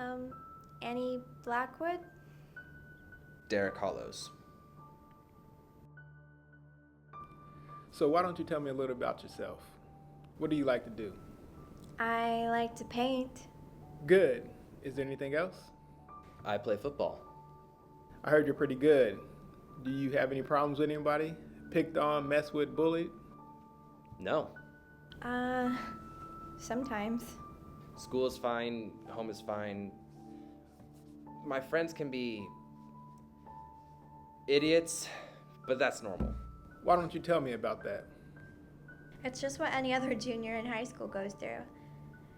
Um, Annie Blackwood? Derek Hollows. So why don't you tell me a little about yourself? What do you like to do? I like to paint. Good. Is there anything else? I play football. I heard you're pretty good. Do you have any problems with anybody? Picked on, messed with, bullied? No. Sometimes. School is fine, home is fine. My friends can be idiots, but that's normal. Why don't you tell me about that? It's just what any other junior in high school goes through.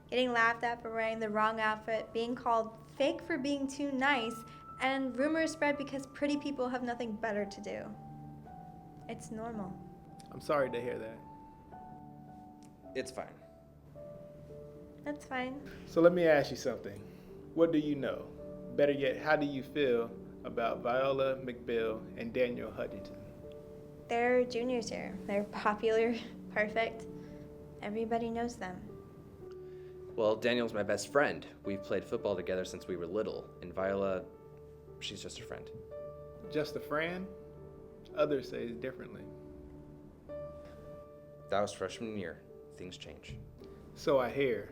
Getting laughed at for wearing the wrong outfit, being called fake for being too nice, and rumors spread because pretty people have nothing better to do. It's normal. I'm sorry to hear that. It's fine. That's fine. So let me ask you something. What do you know? Better yet, how do you feel about Viola McBill and Daniel Hudgington? They're juniors here. They're popular, perfect. Everybody knows them. Well, Daniel's my best friend. We've played football together since we were little. And Viola, she's just a friend. Just a friend? Others say it differently. That was freshman year. Things change. So I hear.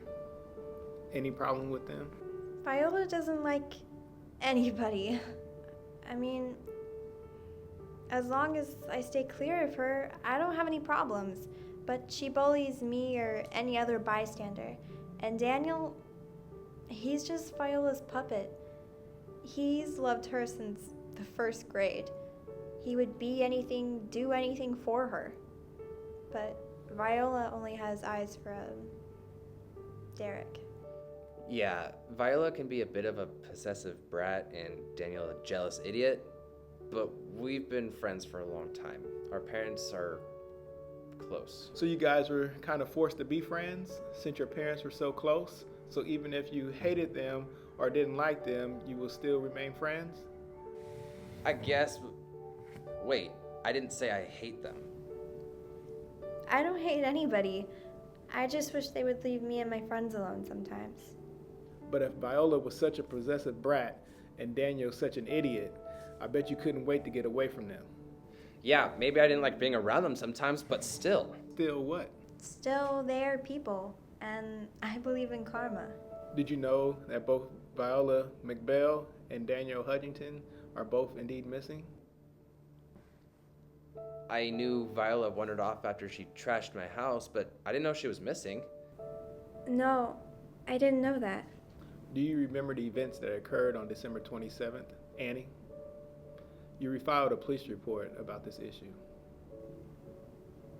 Any problem with them? Viola doesn't like anybody. I mean, as long as I stay clear of her, I don't have any problems. But she bullies me or any other bystander. And Daniel, he's just Viola's puppet. He's loved her since the first grade. He would be anything, do anything for her. But Viola only has eyes for Derek. Yeah, Viola can be a bit of a possessive brat and Daniel a jealous idiot, but we've been friends for a long time. Our parents are close. So you guys were kind of forced to be friends since your parents were so close? So even if you hated them or didn't like them, you will still remain friends? I guess. Wait, I didn't say I hate them. I don't hate anybody. I just wish they would leave me and my friends alone sometimes. But if Viola was such a possessive brat and Daniel such an idiot, I bet you couldn't wait to get away from them. Yeah, maybe I didn't like being around them sometimes, but still. Still what? Still, they are people, and I believe in karma. Did you know that both Viola McBell and Daniel Hudgington are both indeed missing? I knew Viola wandered off after she trashed my house, but I didn't know she was missing. No, I didn't know that. Do you remember the events that occurred on December 27th, Annie? You refiled a police report about this issue.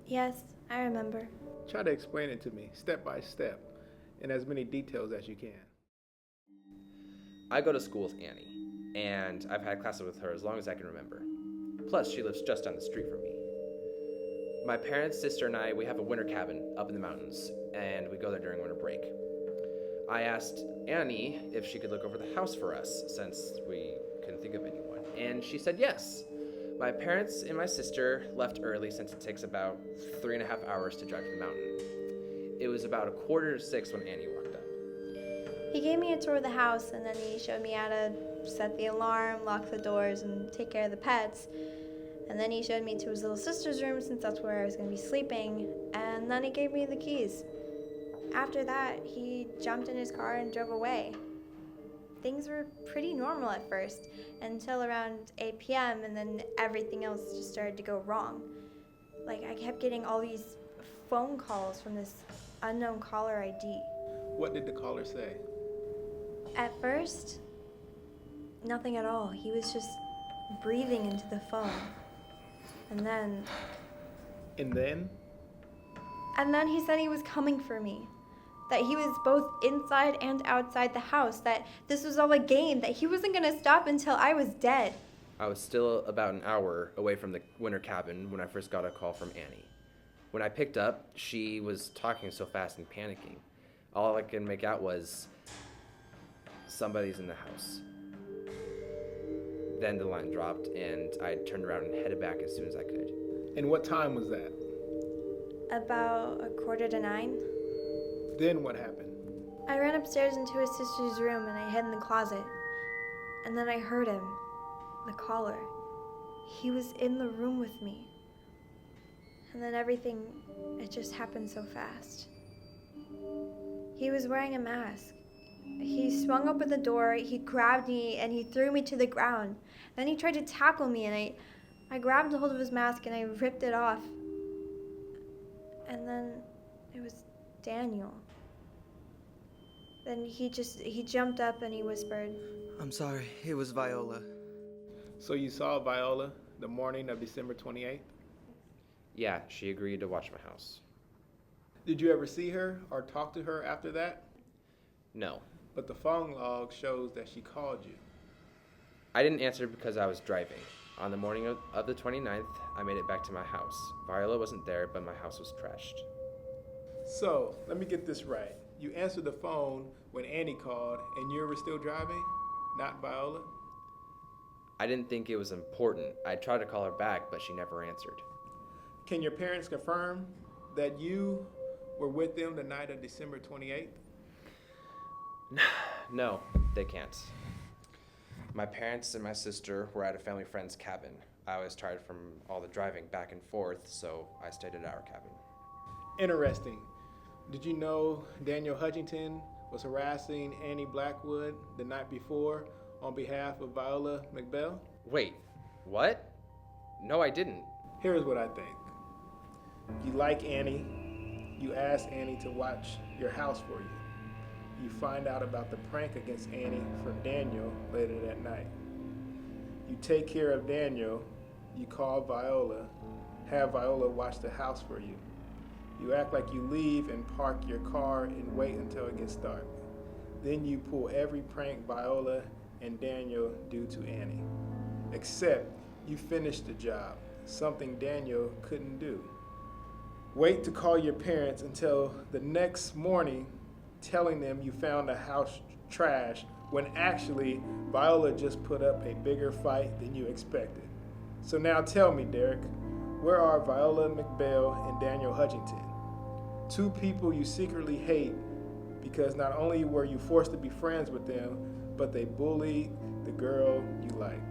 Yes, I remember. Try to explain it to me, step by step, in as many details as you can. I go to school with Annie, and I've had classes with her as long as I can remember. Plus, she lives just down the street from me. My parents, sister, and I, we have a winter cabin up in the mountains, and we go there during winter break. I asked Annie if she could look over the house for us, since we couldn't think of anyone, and she said yes. My parents and my sister left early since it takes about 3.5 hours to drive to the mountain. It was about 5:45 when Annie walked up. He gave me a tour of the house, and then he showed me how to set the alarm, lock the doors, and take care of the pets. And then he showed me to his little sister's room, since that's where I was going to be sleeping, and then he gave me the keys. After that, he jumped in his car and drove away. Things were pretty normal at first, until around 8 p.m., and then everything else just started to go wrong. Like, I kept getting all these phone calls from this unknown caller ID. What did the caller say? At first, nothing at all. He was just breathing into the phone. And then he said he was coming for me. That he was both inside and outside the house. That this was all a game. That he wasn't going to stop until I was dead. I was still about an hour away from the winter cabin when I first got a call from Annie. When I picked up, she was talking so fast and panicking. All I could make out was, somebody's in the house. Then the line dropped, and I turned around and headed back as soon as I could. And what time was that? About 8:45. Then what happened? I ran upstairs into his sister's room and I hid in the closet. And then I heard him, the caller. He was in the room with me. And then everything, it just happened so fast. He was wearing a mask. He swung open the door, he grabbed me, and he threw me to the ground. Then he tried to tackle me, and I grabbed a hold of his mask and I ripped it off. And then it was Daniel. Then he jumped up and he whispered, I'm sorry, it was Viola. So you saw Viola the morning of December 28th? Yeah, she agreed to watch my house. Did you ever see her or talk to her after that? No. But the phone log shows that she called you. I didn't answer because I was driving. On the morning of the 29th, I made it back to my house. Viola wasn't there, but my house was trashed. So, let me get this right. You answered the phone when Annie called and you were still driving, not Viola? I didn't think it was important. I tried to call her back, but she never answered. Can your parents confirm that you were with them the night of December 28th? No, they can't. My parents and my sister were at a family friend's cabin. I was tired from all the driving back and forth, so I stayed at our cabin. Interesting. Did you know Daniel Hutchington was harassing Annie Blackwood the night before on behalf of Viola McBell? Wait, what? No, I didn't. Here's what I think. You like Annie. You ask Annie to watch your house for you. You find out about the prank against Annie from Daniel later that night. You take care of Daniel. You call Viola. Have Viola watch the house for you. You act like you leave and park your car and wait until it gets dark. Then you pull every prank Viola and Daniel do to Annie. Except you finish the job, something Daniel couldn't do. Wait to call your parents until the next morning telling them you found the house trash when actually Viola just put up a bigger fight than you expected. So now tell me, Derek, where are Viola McBell and Daniel Hutchington? Two people you secretly hate because not only were you forced to be friends with them, but they bullied the girl you like.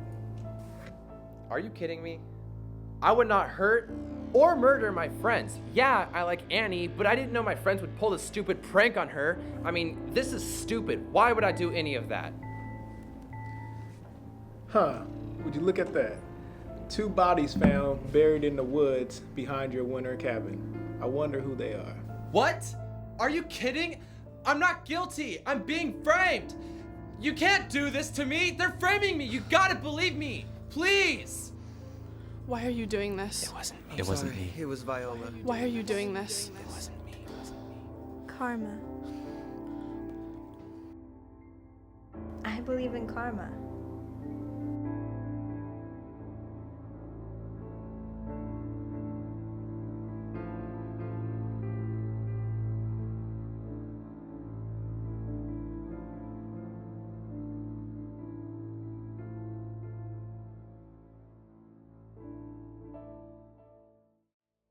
Are you kidding me? I would not hurt or murder my friends. Yeah, I like Annie, but I didn't know my friends would pull this stupid prank on her. I mean, this is stupid. Why would I do any of that? Huh, would you look at that? 2 bodies found buried in the woods behind your winter cabin. I wonder who they are. What? Are you kidding? I'm not guilty. I'm being framed. You can't do this to me. They're framing me. You gotta believe me. Please. Why are you doing this? It wasn't me. It was Viola. Why are you doing this? Karma. I believe in karma.